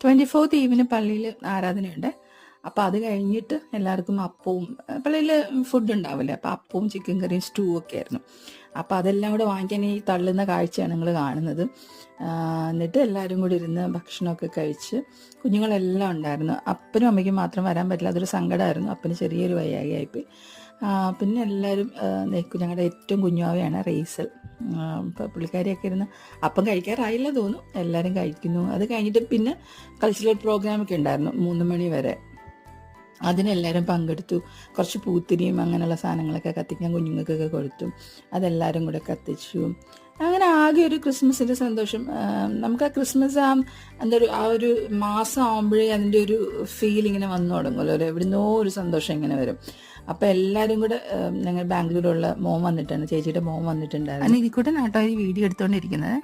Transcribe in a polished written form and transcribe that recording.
24th ഈവിന് പള്ളിയിൽ ആരാധനയുണ്ട്. അപ്പോൾ അത് കഴിഞ്ഞിട്ട് എല്ലാവർക്കും അപ്പവും പള്ളിയിൽ ഫുഡ് ഉണ്ടാവില്ലേ, അപ്പോൾ അപ്പവും ചിക്കൻ കറിയും സ്റ്റൂ ഒക്കെ ആയിരുന്നു. അപ്പോൾ അതെല്ലാം കൂടെ വാങ്ങിക്കാൻ ഈ തള്ളുന്ന കാഴ്ചയാണ് നിങ്ങൾ കാണുന്നത്. എന്നിട്ട് എല്ലാവരും കൂടി ഇരുന്ന് ഭക്ഷണമൊക്കെ കഴിച്ച് കുഞ്ഞുങ്ങളെല്ലാം ഉണ്ടായിരുന്നു. അപ്പനും അമ്മയ്ക്കും മാത്രം വരാൻ പറ്റില്ല, അതൊരു സങ്കടമായിരുന്നു. അപ്പന് ചെറിയൊരു വയ്യായ്കയായിപ്പോയി. പിന്നെ എല്ലാവരും ഞങ്ങളുടെ ഏറ്റവും കുഞ്ഞുവാവയാണ് റേസൽ. ഇപ്പോൾ പുള്ളിക്കാരിയൊക്കെ ഇരുന്ന് അപ്പം കഴിക്കാറായില്ല തോന്നുന്നു, എല്ലാവരും കഴിക്കുന്നു. അത് കഴിഞ്ഞിട്ട് പിന്നെ കൾച്ചറൽ പ്രോഗ്രാമൊക്കെ ഉണ്ടായിരുന്നു 3 മണി വരെ. അതിനെല്ലാവരും പങ്കെടുത്തു. കുറച്ച് പൂത്തിരിയും അങ്ങനെയുള്ള സാധനങ്ങളൊക്കെ കത്തിക്കാൻ കുഞ്ഞുങ്ങൾക്കൊക്കെ കൊടുത്തു. അതെല്ലാവരും കൂടെ കത്തിച്ചു. അങ്ങനെ ആകെ ഒരു ക്രിസ്മസിൻ്റെ സന്തോഷം. നമുക്ക് ആ ക്രിസ്മസ് ആ ഒരു മാസം ആകുമ്പോഴേ അതിൻ്റെ ഒരു ഫീൽ ഇങ്ങനെ വന്നു തുടങ്ങുമല്ലോ, എവിടുന്നോ ഒരു സന്തോഷം ഇങ്ങനെ വരും. അപ്പോൾ എല്ലാവരും കൂടെ ഞങ്ങൾ ബാംഗ്ലൂരുള്ള മോൻ വന്നിട്ടാണ്, ചേച്ചിയുടെ മോൻ വന്നിട്ടുണ്ടായിരുന്നു. ഇതിക്കൂടെ നാട്ടോ ഈ വീഡിയോ എടുത്തുകൊണ്ടിരിക്കുന്നത്.